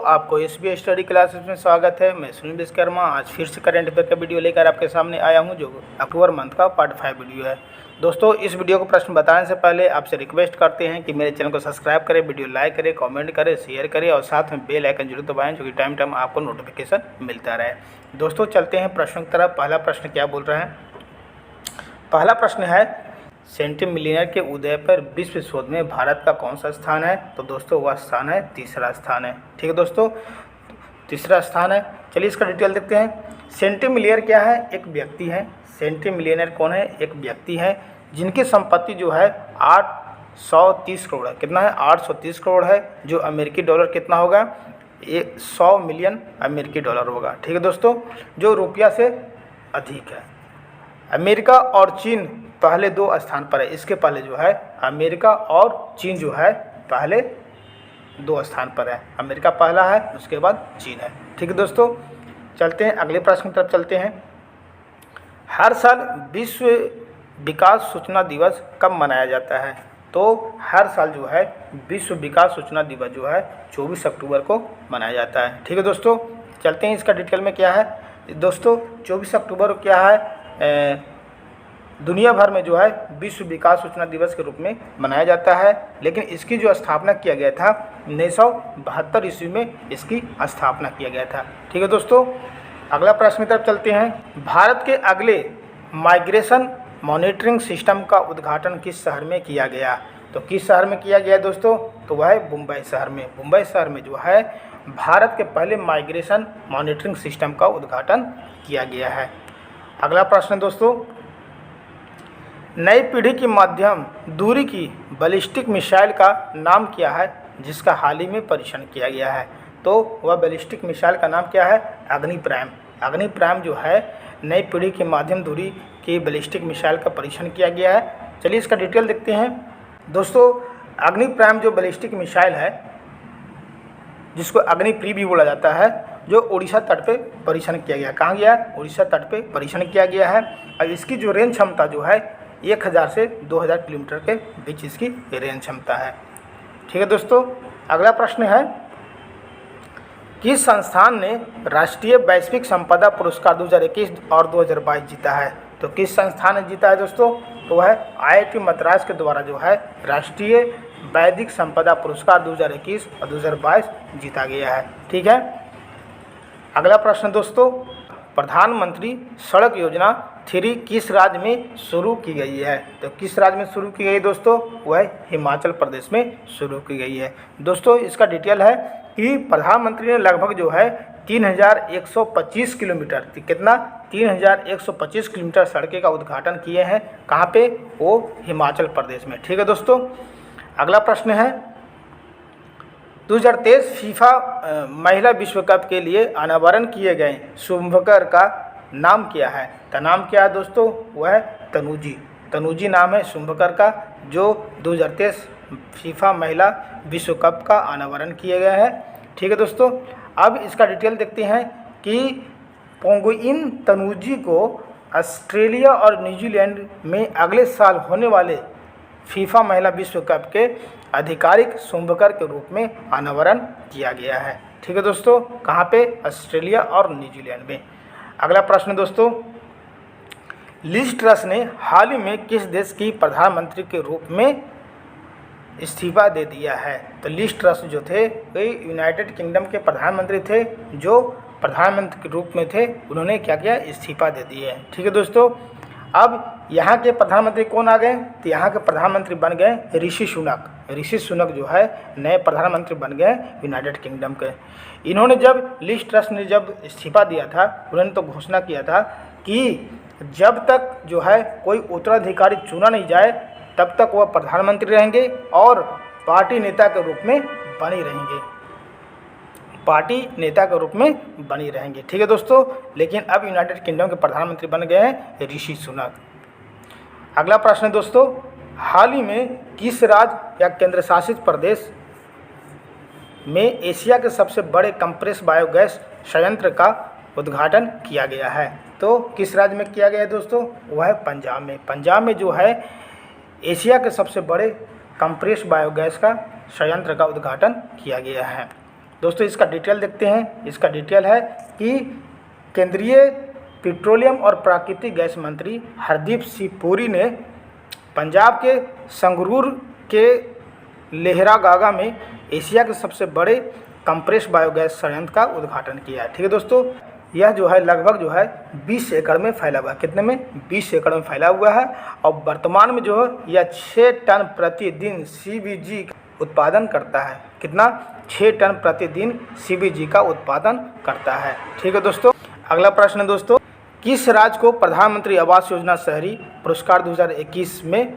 आपको SBI study classes में स्वागत है। मैं सुनील विश्वकर्मा आज फिर से करंट अफेयर का वीडियो लेकर आपके सामने आया हूं, जो अक्टूबर मंथ का पार्ट 5 वीडियो है। दोस्तों, इस वीडियो को प्रश्न बताने से पहले आपसे रिक्वेस्ट करते हैं कि मेरे चैनल को सब्सक्राइब करें, वीडियो लाइक करें, कमेंट करें, शेयर करें और साथ में बेल आइकन जरूर दबाएं, जो कि टाइम टाइम आपको नोटिफिकेशन मिलता रहे। दोस्तों, चलते हैं प्रश्नों की तरफ। पहला प्रश्न क्या बोल रहे हैं? पहला प्रश्न है, सेंटीमिलियन के उदय पर विश्व शोध में भारत का कौन सा स्थान है? तो दोस्तों, वह स्थान है तीसरा स्थान है। ठीक है दोस्तों, तीसरा स्थान है। चलिए इसका डिटेल देखते हैं। सेंटीमिलियन क्या है? एक व्यक्ति है। सेंटीमिलियनर कौन है? एक व्यक्ति है जिनकी संपत्ति जो है 830 करोड़ है। कितना है? 830 करोड़ है, जो अमेरिकी डॉलर कितना होगा? 100 मिलियन अमेरिकी डॉलर होगा। ठीक है दोस्तों, जो रुपया से अधिक है। अमेरिका और चीन पहले 2 स्थान पर है। इसके पहले जो है अमेरिका और चीन जो है पहले 2 स्थान पर है। अमेरिका पहला है, उसके बाद चीन है। ठीक है दोस्तों, चलते हैं अगले प्रश्न की तरफ चलते हैं। हर साल विश्व विकास सूचना दिवस कब मनाया जाता है? तो हर साल जो है विश्व विकास सूचना दिवस जो है 24 अक्टूबर को मनाया जाता है। ठीक है दोस्तों, चलते हैं इसका डिटेल में क्या है। दोस्तों, 24 अक्टूबर क्या है? दुनिया भर में जो है विश्व विकास सूचना दिवस के रूप में मनाया जाता है, लेकिन इसकी जो स्थापना किया गया था 1972 ईस्वी में इसकी स्थापना किया गया था। ठीक है दोस्तों, अगला प्रश्न की तरफ चलते हैं। भारत के अगले माइग्रेशन मॉनिटरिंग सिस्टम का उद्घाटन किस शहर में किया गया? तो किस शहर में किया गया दोस्तों? तो वह है मुंबई शहर में। मुंबई शहर में जो है भारत के पहले माइग्रेशन मॉनिटरिंग सिस्टम का उद्घाटन किया गया है। अगला प्रश्न दोस्तों, नई पीढ़ी की मध्यम दूरी की बैलिस्टिक मिसाइल का नाम क्या है, जिसका हाल ही में परीक्षण किया गया है? तो वह बैलिस्टिक मिसाइल का नाम क्या है? अग्नि प्राइम। अग्नि प्राइम जो है नई पीढ़ी की मध्यम दूरी की बैलिस्टिक मिसाइल का परीक्षण किया गया है। चलिए इसका डिटेल देखते हैं। दोस्तों, अग्नि प्राइम जो बैलिस्टिक मिसाइल है, जिसको अग्नि प्री भी बोला जाता है, जो उड़ीसा तट पे परीक्षण किया गया। कहाँ गया? उड़ीसा तट पे परीक्षण किया गया है। और इसकी जो रेंज क्षमता जो है 1000 से 2000 किलोमीटर के बीच इसकी रेंज क्षमता है। ठीक है दोस्तों, अगला प्रश्न है, किस संस्थान ने राष्ट्रीय वैश्विक संपदा पुरस्कार 2021 और 2022 जीता है? तो किस संस्थान ने जीता है दोस्तों? तो वह IIT मद्रास के द्वारा जो है राष्ट्रीय बौद्धिक संपदा पुरस्कार 2021 और 2022 जीता गया है। ठीक है, अगला प्रश्न दोस्तों, प्रधानमंत्री सड़क योजना 3 किस राज्य में शुरू की गई है? तो किस राज्य में शुरू की गई दोस्तों? वह हिमाचल प्रदेश में शुरू की गई है। दोस्तों, इसका डिटेल है कि प्रधानमंत्री ने लगभग जो है 3125 किलोमीटर, कितना? 3125 किलोमीटर सड़कें का उद्घाटन किए हैं। कहाँ पे? वो हिमाचल प्रदेश में। ठीक है दोस्तों, अगला प्रश्न है, 2023 फीफा महिला विश्व कप के लिए अनावरण किए गए शुभंकर का नाम क्या है? तो नाम क्या है दोस्तों? वह है तनुजी। तनुजी नाम है शुभंकर का, जो 2023 फीफा महिला विश्व कप का अनावरण किए गए हैं। ठीक है दोस्तों, अब इसका डिटेल देखते हैं कि पेंगुइन तनुजी को ऑस्ट्रेलिया और न्यूजीलैंड में अगले साल होने वाले फीफा महिला विश्व कप के आधिकारिक शुभंकर के रूप में अनावरण किया गया है। ठीक है दोस्तों, कहाँ पे? ऑस्ट्रेलिया और न्यूजीलैंड में। अगला प्रश्न दोस्तों, लिज ट्रस ने हाल ही में किस देश की प्रधानमंत्री के रूप में इस्तीफा दे दिया है? तो लिज ट्रस जो थे वे यूनाइटेड किंगडम के प्रधानमंत्री थे, जो प्रधानमंत्री के रूप में थे, उन्होंने क्या किया? इस्तीफा दे दिए हैं। ठीक है दोस्तों, अब यहाँ के प्रधानमंत्री कौन आ गए? तो यहाँ के प्रधानमंत्री बन गए ऋषि सुनक। ऋषि सुनक जो है नए प्रधानमंत्री बन गए यूनाइटेड किंगडम के। इन्होंने जब लिज ट्रस ने जब इस्तीफा दिया था, उन्होंने तो घोषणा किया था कि जब तक जो है कोई उत्तराधिकारी चुना नहीं जाए तब तक वह प्रधानमंत्री रहेंगे और पार्टी नेता के रूप में बनी रहेंगे। पार्टी नेता के रूप में बनी रहेंगे। ठीक है दोस्तों, लेकिन अब यूनाइटेड किंगडम के प्रधानमंत्री बन गए हैं ऋषि सुनक। अगला प्रश्न दोस्तों, हाल ही में किस राज्य या केंद्र शासित प्रदेश में एशिया के सबसे बड़े कंप्रेस बायोगैस संयंत्र का उद्घाटन किया गया है? तो किस राज्य में किया गया है दोस्तों? वह है पंजाब में। पंजाब में जो है एशिया के सबसे बड़े कंप्रेस बायोगैस का संयंत्र का उद्घाटन किया गया है। दोस्तों इसका डिटेल देखते हैं। इसका डिटेल है कि केंद्रीय पेट्रोलियम और प्राकृतिक गैस मंत्री हरदीप सिंह पुरी ने पंजाब के संगरूर के लेहरागागा में एशिया के सबसे बड़े कंप्रेस बायोगैस संयंत्र का उद्घाटन किया है। ठीक है दोस्तों, यह जो है लगभग जो है 20 एकड़ में फैला हुआ है। कितने में? 20 एकड़ में फैला हुआ है और वर्तमान में जो है यह 6 टन प्रतिदिन CBG उत्पादन करता है। कितना? 6 टन प्रतिदिन CBG का उत्पादन करता है। ठीक है दोस्तों, अगला प्रश्न है दोस्तों, किस राज्य को प्रधानमंत्री आवास योजना शहरी पुरस्कार 2021 में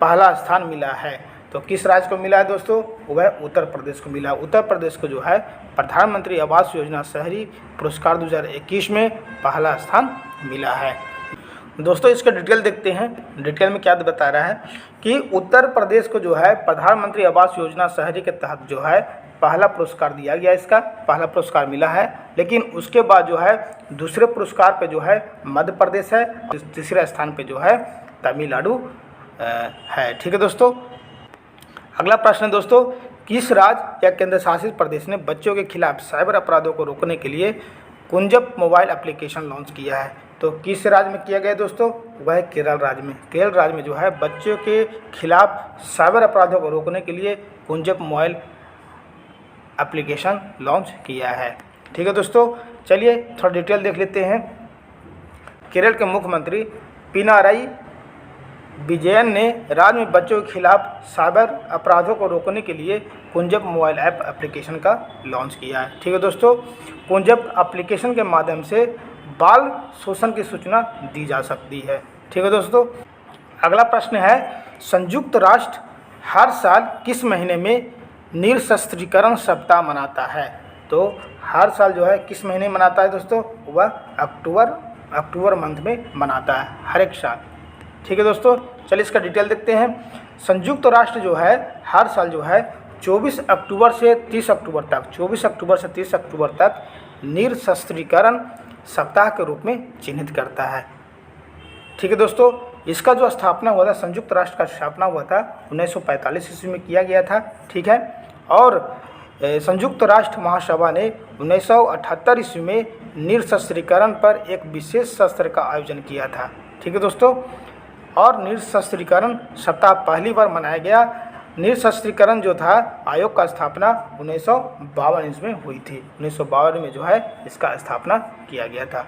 पहला स्थान मिला है? तो किस राज्य को मिला है दोस्तों? वह उत्तर प्रदेश को मिला। उत्तर प्रदेश को जो है प्रधानमंत्री आवास योजना शहरी पुरस्कार 2021 में पहला स्थान मिला है। दोस्तों इसका डिटेल देखते हैं। डिटेल में क्या बता रहा है कि उत्तर प्रदेश को जो है प्रधानमंत्री आवास योजना शहरी के तहत जो है पहला पुरस्कार दिया गया, इसका पहला पुरस्कार मिला है। लेकिन उसके बाद जो है दूसरे पुरस्कार पे जो है मध्य प्रदेश है और तीसरे स्थान पे जो है तमिलनाडु है। ठीक है दोस्तों, अगला प्रश्न है दोस्तों, किस राज्य या केंद्र शासित प्रदेश ने बच्चों के खिलाफ साइबर अपराधों को रोकने के लिए कुंजप मोबाइल एप्लीकेशन लॉन्च किया है? तो किस राज्य में किया गया दोस्तों? वह केरल राज्य में। केरल राज्य में जो है बच्चों के खिलाफ साइबर अपराधों को रोकने के लिए कुंजप मोबाइल एप्लीकेशन लॉन्च किया है। ठीक है दोस्तों, चलिए थोड़ा डिटेल देख लेते हैं। केरल के मुख्यमंत्री पिनाराई विजयन ने राज्य में बच्चों के खिलाफ साइबर अपराधों को रोकने के लिए कुंजप मोबाइल ऐप एप्लीकेशन का लॉन्च किया है। ठीक है दोस्तों, कुंजप एप्लीकेशन के माध्यम से बाल शोषण की सूचना दी जा सकती है। ठीक है दोस्तों, अगला प्रश्न है, संयुक्त राष्ट्र हर साल किस महीने में निरशस्त्रीकरण सप्ताह मनाता है? तो हर साल जो है किस महीने मनाता है दोस्तों? वह अक्टूबर मंथ में मनाता है हर एक साल। ठीक है दोस्तों, चलिए इसका डिटेल देखते हैं। संयुक्त राष्ट्र जो है हर साल जो है 24 अक्टूबर से 30 अक्टूबर तक 24 अक्टूबर से 30 अक्टूबर तक निरशस्त्रीकरण सप्ताह के रूप में चिन्हित करता है। ठीक है दोस्तों, इसका जो स्थापना हुआ था, संयुक्त राष्ट्र का स्थापना हुआ था 1945 ईस्वी में किया गया था। ठीक है, और संयुक्त राष्ट्र महासभा ने 1978 ईस्वी में निरशस्त्रीकरण पर एक विशेष सत्र का आयोजन किया था। ठीक है दोस्तों, और निरशस्त्रीकरण सप्ताह पहली बार मनाया गया। निरशस्त्रीकरण जो था आयोग का स्थापना 1952 ईस्वी में हुई थी। 1952 में जो है इसका स्थापना किया गया था।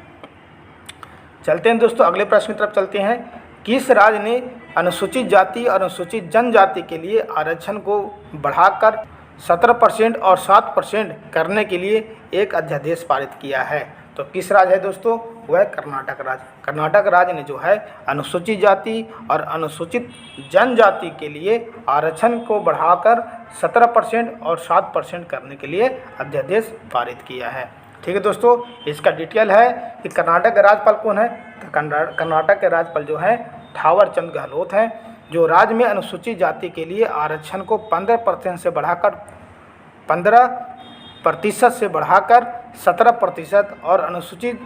चलते हैं दोस्तों अगले प्रश्न की तरफ चलते हैं। किस राज्य ने अनुसूचित जाति और अनुसूचित जनजाति के लिए आरक्षण को बढ़ाकर 17% और 7% करने के लिए एक अध्यादेश पारित किया है? तो किस राज्य है दोस्तों? वह कर्नाटक राज्य। कर्नाटक राज्य ने जो है अनुसूचित जाति और अनुसूचित जनजाति के लिए आरक्षण को बढ़ाकर 17% और 7% करने के लिए अध्यादेश पारित किया है। ठीक है दोस्तों, इसका डिटेल है कि कर्नाटक के राज्यपाल कौन है? तो कर्नाटक के राज्यपाल जो है थावर चंद गहलोत हैं, जो राज्य में अनुसूचित जाति के लिए आरक्षण को 15% से बढ़ाकर 15% से बढ़ाकर 17% और अनुसूचित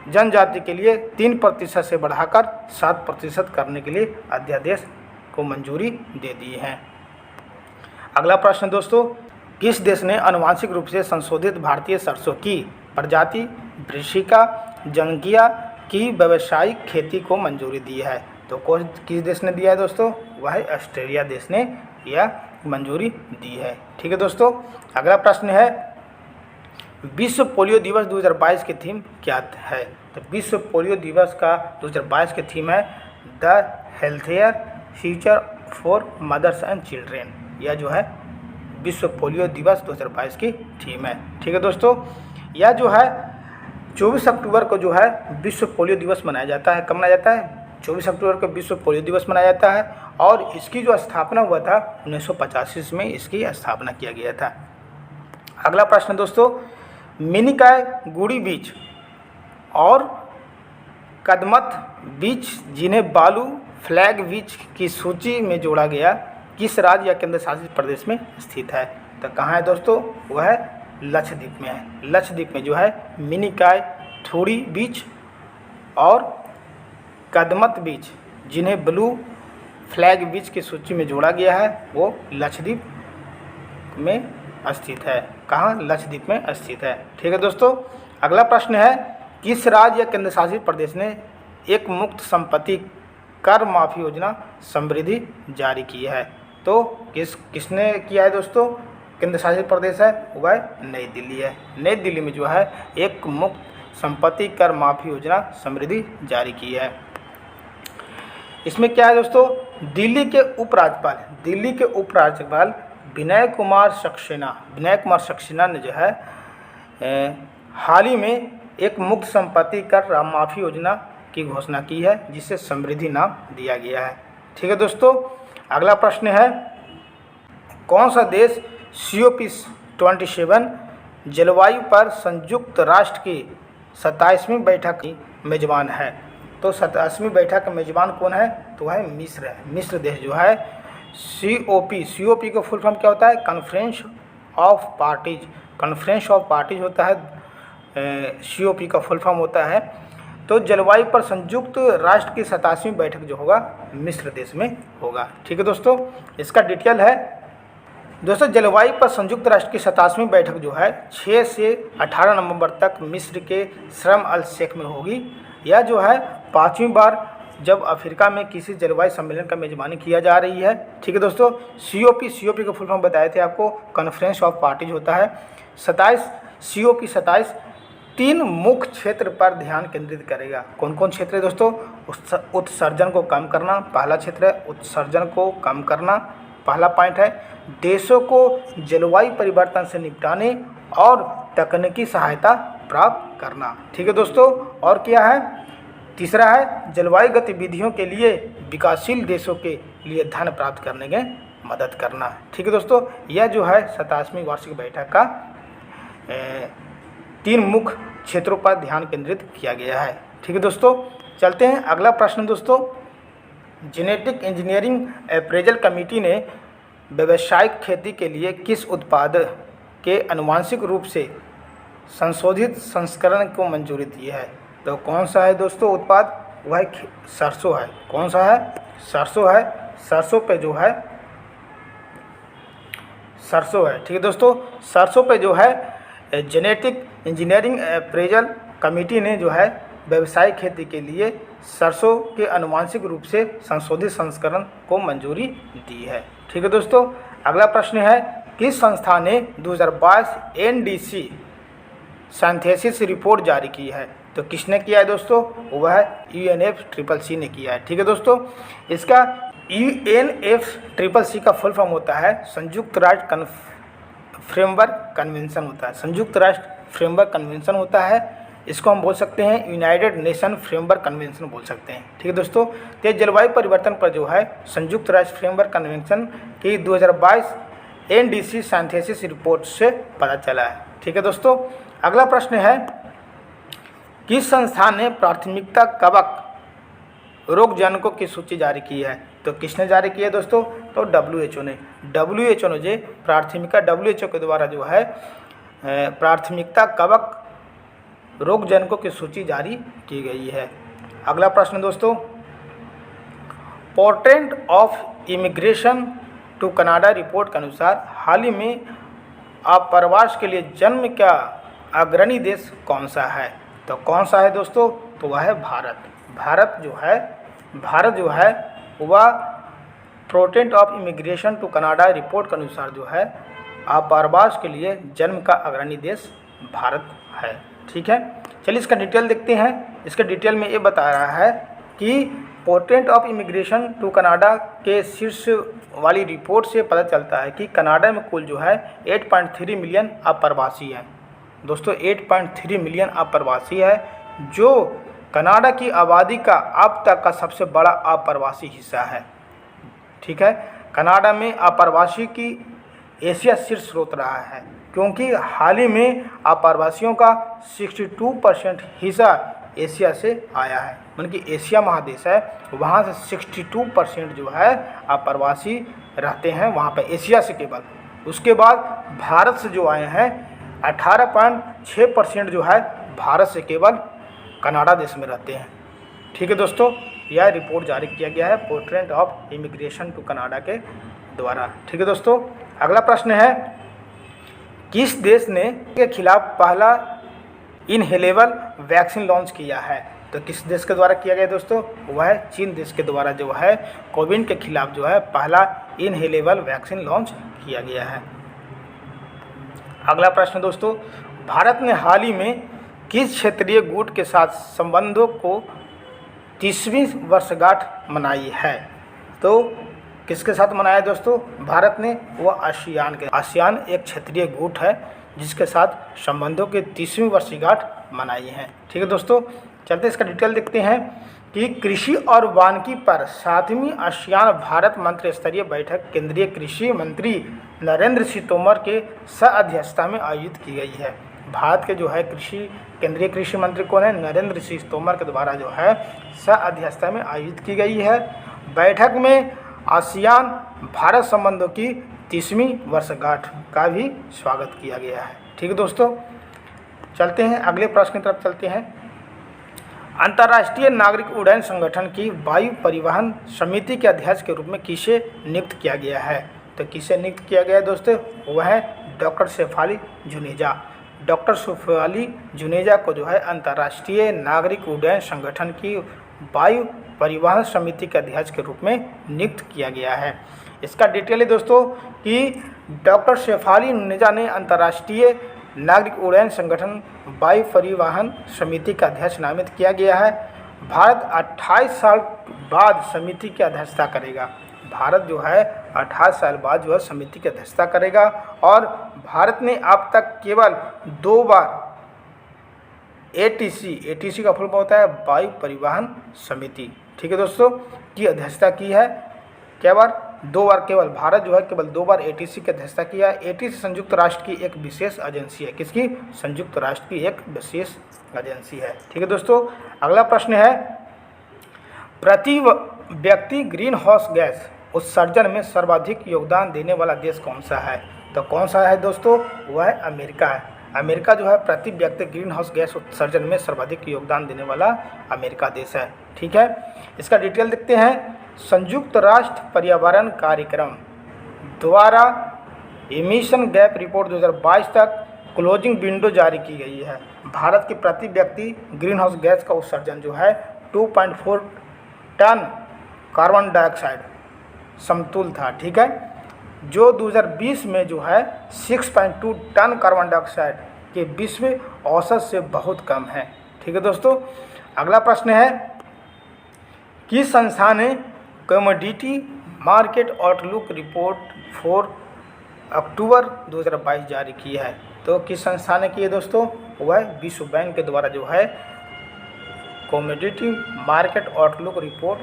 जनजाति के लिए 3% से बढ़ाकर 7% करने के लिए अध्यादेश को मंजूरी दे दी है। अगला प्रश्न दोस्तों, किस देश ने आनुवांशिक रूप से संशोधित भारतीय सरसों की प्रजाति ब्रिशिका जंगिया की व्यावसायिक खेती को मंजूरी दी है? तो किस देश ने दिया है दोस्तों? वह ऑस्ट्रेलिया देश ने यह मंजूरी दी है। ठीक है दोस्तों, अगला प्रश्न है, विश्व पोलियो दिवस 2022 की थीम क्या है? तो विश्व पोलियो दिवस का 2022 की थीम है the healthier future for mothers and children. यह जो है विश्व पोलियो दिवस 2022 की थीम है। ठीक है दोस्तों, यह जो है 24 अक्टूबर को जो है विश्व पोलियो दिवस मनाया जाता है। कब मनाया जाता है? 24 अक्टूबर को विश्व पोलियो दिवस मनाया जाता है और इसकी जो स्थापना हुआ था 1985 में इसकी स्थापना किया गया था। अगला प्रश्न दोस्तों, मिनिकॉय गुड़ी बीच और कदमत बीच जिन्हें बालू फ्लैग बीच की सूची में जोड़ा गया किस राज्य या केंद्र शासित प्रदेश में स्थित है? तो कहाँ है दोस्तों? वह लक्षद्वीप में है। लक्षद्वीप में जो है मिनिकॉय थोड़ी बीच और कदमत बीच जिन्हें ब्लू फ्लैग बीच की सूची में जोड़ा गया है वो लक्षद्वीप में स्थित है। कहाँ? लक्षद्वीप में स्थित है। ठीक है दोस्तों, अगला प्रश्न है, किस राज्य या केंद्र शासित प्रदेश ने एक मुक्त संपत्ति कर माफी योजना समृद्धि जारी की है? तो किसने किया है दोस्तों? केंद्र शासित प्रदेश है, वह नई दिल्ली है। नई दिल्ली में जो है एक मुक्त संपत्ति कर माफी योजना समृद्धि जारी की है। इसमें क्या है दोस्तों? दिल्ली के उपराज्यपाल विनय कुमार सक्सेना ने जो है हाल ही में एक मुक्त संपत्ति कर माफी योजना की घोषणा की है, जिसे समृद्धि नाम दिया गया है। ठीक है दोस्तों, अगला प्रश्न है, कौन सा देश COP27 जलवायु पर संयुक्त राष्ट्र की 27वीं बैठक की मेजबान है? तो 27वीं बैठक का मेजबान कौन है? तो है मिस्र है। मिस्र देश जो है COP का फुल फॉर्म क्या होता है? कॉन्फ्रेंस ऑफ पार्टीज होता है। COP का फुल फॉर्म होता है। तो जलवायु पर संयुक्त राष्ट्र की 27वीं बैठक जो होगा मिस्र देश में होगा। ठीक है दोस्तों, इसका डिटेल है दोस्तों, जलवायु पर संयुक्त राष्ट्र की 27वीं बैठक जो है 6 से 18 नवंबर तक मिस्र के शर्म अल शेख में होगी। यह जो है 5वीं बार जब अफ्रीका में किसी जलवायु सम्मेलन का मेजबानी किया जा रही है। ठीक है दोस्तों, COP का फुल फॉर्म बताए थे आपको, कॉन्फ्रेंस ऑफ पार्टीज होता है। 27 3 मुख्य क्षेत्र पर ध्यान केंद्रित करेगा। कौन कौन क्षेत्र है दोस्तों? उत्सर्जन को कम करना पहला क्षेत्र है। उत्सर्जन को कम करना पहला पॉइंट है। देशों को जलवायु परिवर्तन से निपटाने और तकनीकी सहायता प्राप्त करना। ठीक है दोस्तों, और क्या है? तीसरा है जलवायु गतिविधियों के लिए विकासशील देशों के लिए धन प्राप्त करने में मदद करना। ठीक है दोस्तों, यह जो है 27वीं वार्षिक बैठक का 3 मुख्य क्षेत्रों पर ध्यान केंद्रित किया गया है। ठीक है दोस्तों, चलते हैं अगला प्रश्न दोस्तों। जेनेटिक इंजीनियरिंग अप्रेजल कमेटी ने व्यावसायिक खेती के लिए किस उत्पाद के आनुवांशिक रूप से संशोधित संस्करण को मंजूरी दी है? तो कौन सा है दोस्तों उत्पाद? वह सरसों है। कौन सा है? सरसों है। सरसों पे जो है सरसों है। ठीक है दोस्तों, सरसों पे जो है जेनेटिक इंजीनियरिंग अप्रेजल कमेटी ने जो है व्यावसायिक खेती के लिए सरसों के आनुवांशिक रूप से संशोधित संस्करण को मंजूरी दी है। ठीक है दोस्तों, अगला प्रश्न है, किस संस्था ने 2022 NDC सिंथेसिस रिपोर्ट जारी की है? तो किसने किया है दोस्तों? वह UNFCCC ने किया है। ठीक है दोस्तों, इसका UNFCCC का फुल फॉर्म होता है संयुक्त राष्ट्र फ्रेमवर्क कन्वेंशन होता है। संयुक्त राष्ट्र फ्रेमवर्क कन्वेंशन होता है, इसको हम बोल सकते हैं यूनाइटेड नेशन फ्रेमवर्क कन्वेंशन बोल सकते हैं। ठीक है दोस्तों, तो जलवायु परिवर्तन पर जो है संयुक्त राष्ट्र फ्रेमवर्क कन्वेंशन की 2022 NDC सिंथेसिस रिपोर्ट से पता चला है। ठीक है दोस्तों, अगला प्रश्न है, किस संस्थान ने प्राथमिकता कवक रोगजनकों की सूची जारी की है? तो किसने जारी की है दोस्तों? तो WHO ने। WHO ने जो प्राथमिकता WHO के द्वारा जो है प्राथमिकता कवक रोगजनकों की सूची जारी की गई है। अगला प्रश्न दोस्तों, portrait of immigration to Canada report के अनुसार हाल ही में आप्रवास के लिए जन्म का अग्रणी देश कौन सा है? तो कौन सा है दोस्तों? तो वह है भारत। भारत जो है वह portrait of immigration to Canada report के अनुसार जो है आप्रवास के लिए जन्म का अग्रणी देश भारत है। ठीक है, चलिए इसका डिटेल देखते हैं। इसके डिटेल में ये बता रहा है कि portrait of immigration to Canada के शीर्ष वाली रिपोर्ट से पता चलता है कि कनाडा में कुल जो है 8.3 मिलियन अप्रवासी हैं। दोस्तों 8.3 मिलियन अप्रवासी है, जो कनाडा की आबादी का अब तक का सबसे बड़ा अप्रवासी हिस्सा है। ठीक है, कनाडा में अप्रवासी की एशिया शीर्ष स्रोत रहा है, क्योंकि हाल ही में अप्रवासियों का 62% हिस्सा एशिया से आया है। मतलब कि एशिया महादेश है, वहाँ से 62% जो है अप्रवासी रहते हैं वहाँ पर, एशिया से केवल। उसके बाद भारत से जो आए हैं 18.6% जो है भारत से केवल कनाडा देश में रहते हैं। ठीक है दोस्तों, यह रिपोर्ट जारी किया गया है portrait of immigration to Canada के द्वारा। ठीक है दोस्तों, अगला प्रश्न है, किस देश ने के खिलाफ पहला इनहेलेबल वैक्सीन लॉन्च किया है? तो किस देश के द्वारा किया गया दोस्तों? वह चीन देश के द्वारा जो है कोविड के खिलाफ जो है पहला इनहेलेबल वैक्सीन लॉन्च किया गया है। अगला प्रश्न दोस्तों, भारत ने हाल ही में किस क्षेत्रीय गुट के साथ संबंधों को 30वीं वर्षगांठ मनाई है? तो किसके साथ मनाया दोस्तों? भारत ने वह आसियान एक क्षेत्रीय गुट है जिसके साथ संबंधों की 30वीं वर्षगांठ मनाई है। ठीक है दोस्तों, चलते इसका डिटेल देखते हैं कि कृषि और वानिकी पर 7वीं आसियान भारत मंत्री स्तरीय बैठक केंद्रीय कृषि मंत्री नरेंद्र सिंह तोमर के सह-अध्यक्षता में आयोजित की गई है। भारत के जो है केंद्रीय कृषि मंत्री कौन है? नरेंद्र सिंह तोमर के द्वारा जो है सह-अध्यक्षता में आयोजित की गई है। बैठक में आसियान भारत संबंधों की 30वीं वर्षगांठ का भी स्वागत किया गया है। ठीक है दोस्तों, चलते हैं अगले प्रश्न की तरफ चलते हैं। अंतर्राष्ट्रीय नागरिक उड्डयन संगठन की वायु परिवहन समिति के अध्यक्ष के रूप में किसे नियुक्त किया गया है? तो किसे नियुक्त किया गया है दोस्तों? वह है डॉक्टर शेफाली जुनेजा। डॉक्टर शेफाली जुनेजा को जो है अंतर्राष्ट्रीय नागरिक उड्डयन संगठन की वायु परिवहन समिति के अध्यक्ष के रूप में नियुक्त किया गया है। इसका डिटेल है दोस्तों कि डॉक्टर शेफाली जुनेजा ने अंतर्राष्ट्रीय नागरिक उड्डयन संगठन वायु परिवहन समिति का अध्यक्ष नामित किया गया है। भारत 28 साल बाद समिति की अध्यक्षता करेगा। भारत जो है 28 साल बाद जो है समिति की अध्यक्षता करेगा और भारत ने अब तक केवल 2 बार एटीसी का फुल फॉर्म होता है वायु परिवहन समिति, ठीक है दोस्तों, की अध्यक्षता की है। केवल 2 बार, केवल भारत जो है केवल 2 बार एटीसी की अध्यक्षता किया है। एटीसी संयुक्त राष्ट्र की एक विशेष एजेंसी है। किसकी? संयुक्त राष्ट्र की एक विशेष एजेंसी है। ठीक है दोस्तों, अगला प्रश्न है, प्रति व्यक्ति ग्रीन हाउस गैस उत्सर्जन में सर्वाधिक योगदान देने वाला देश कौन सा है? तो कौन सा है दोस्तों? वह है अमेरिका है। अमेरिका जो है प्रति व्यक्ति ग्रीन हाउस गैस उत्सर्जन में सर्वाधिक योगदान देने वाला अमेरिका देश है। ठीक है, इसका डिटेल देखते हैं। संयुक्त राष्ट्र पर्यावरण कार्यक्रम द्वारा एमिशन गैप रिपोर्ट 2022 तक क्लोजिंग विंडो जारी की गई है। भारत के प्रति व्यक्ति ग्रीन हाउस गैस का उत्सर्जन जो है 2.4 टन कार्बन डाइऑक्साइड समतुल था। ठीक है, जो 2020 में जो है 6.2 टन कार्बन डाइऑक्साइड के विश्व औसत से बहुत कम है। ठीक है दोस्तों, अगला प्रश्न है, किस संस्था ने कमोडिटी मार्केट आउटलुक रिपोर्ट 4 अक्टूबर 2022 जारी की है? तो किस संस्था ने की है दोस्तों? वह विश्व बैंक के द्वारा जो है कमोडिटी मार्केट आउटलुक रिपोर्ट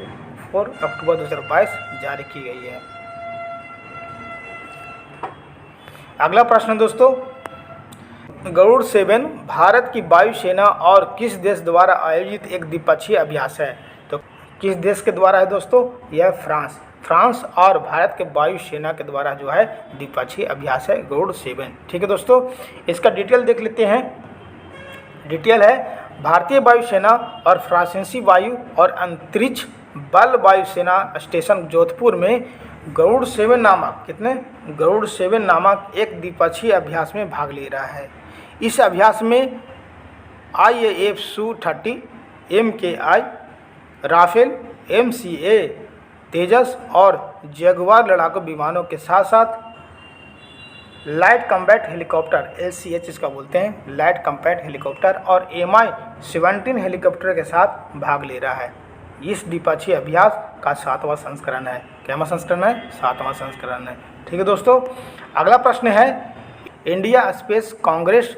4 अक्टूबर 2022 जारी की गई है। अगला प्रश्न दोस्तों, गरुड़ 7 भारत की वायुसेना और किस देश द्वारा आयोजित एक द्विपक्षीय अभ्यास है? तो किस देश के द्वारा है दोस्तों? यह फ्रांस और भारत के वायुसेना के द्वारा जो है द्विपक्षीय अभ्यास है गरुड़ 7। ठीक है दोस्तों, इसका डिटेल देख लेते हैं। डिटेल है, भारतीय वायुसेना और फ्रांसीसी वायु और अंतरिक्ष बल वायुसेना स्टेशन जोधपुर में गरुड़ 7 नामक एक द्विपक्षीय अभ्यास में भाग ले रहा है। इस अभ्यास में IAF Su-30 MKI, Rafale MCA Tejas और जगुआर लड़ाकू विमानों के साथ साथ लाइट कॉम्बैट हेलीकॉप्टर LCH इसका बोलते हैं, लाइट कॉम्बैट हेलीकॉप्टर और Mi-17 हेलीकॉप्टर के साथ भाग ले रहा है। इस द्विपक्षीय अभ्यास का 7वां संस्करण है। क्या संस्करण है? 7वां संस्करण है। ठीक है दोस्तों, अगला प्रश्न है, इंडिया स्पेस कांग्रेस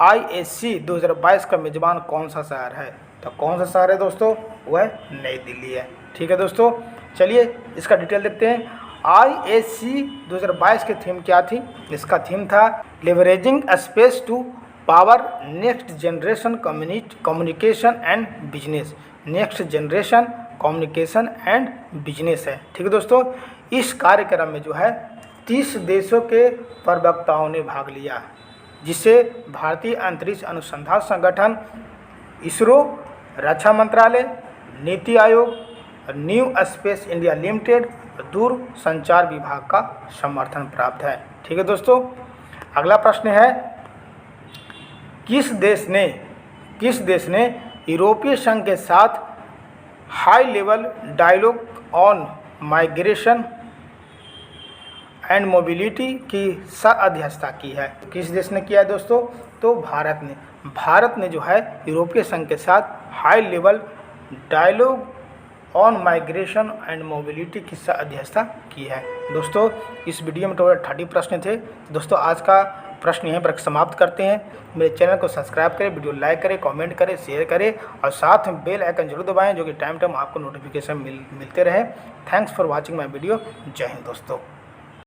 ISC 2022 का मेजबान कौन सा शहर है? तो कौन सा शहर है दोस्तों? वह नई दिल्ली है। ठीक है दोस्तों, चलिए इसका डिटेल देखते हैं। ISC 2022 की थीम क्या थी? इसका थीम था leveraging space to power next generation communication and business. Next generation communication and business है। ठीक है दोस्तों, इस कार्यक्रम में जो है 30 देशों के प्रवक्ताओं ने भाग लिया, जिसे भारतीय अंतरिक्ष अनुसंधान संगठन, इसरो, रक्षा मंत्रालय, NITI Aayog, new space India limited, दूरसंचार विभाग का समर्थन प्राप्त है। ठीक है दोस्तों, अगला प्रश्न है, किस देश ने यूरोपीय संघ के साथ high level dialogue on migration and mobility की सह-अध्यक्षता की है? किस देश ने किया है दोस्तों? तो भारत ने जो है यूरोपीय संघ के साथ high level dialogue on migration and mobility की सह-अध्यक्षता की है। दोस्तों इस वीडियो में टोटल 30 प्रश्न थे। दोस्तों आज का प्रश्न यहीं पर समाप्त करते हैं। मेरे चैनल को सब्सक्राइब करें, वीडियो लाइक करें, कमेंट करें, शेयर करें और साथ में बेल आइकन जरूर दबाएं, जो कि टाइम आपको नोटिफिकेशन मिलते रहे। Thanks for watching my video. जय हिंद दोस्तों।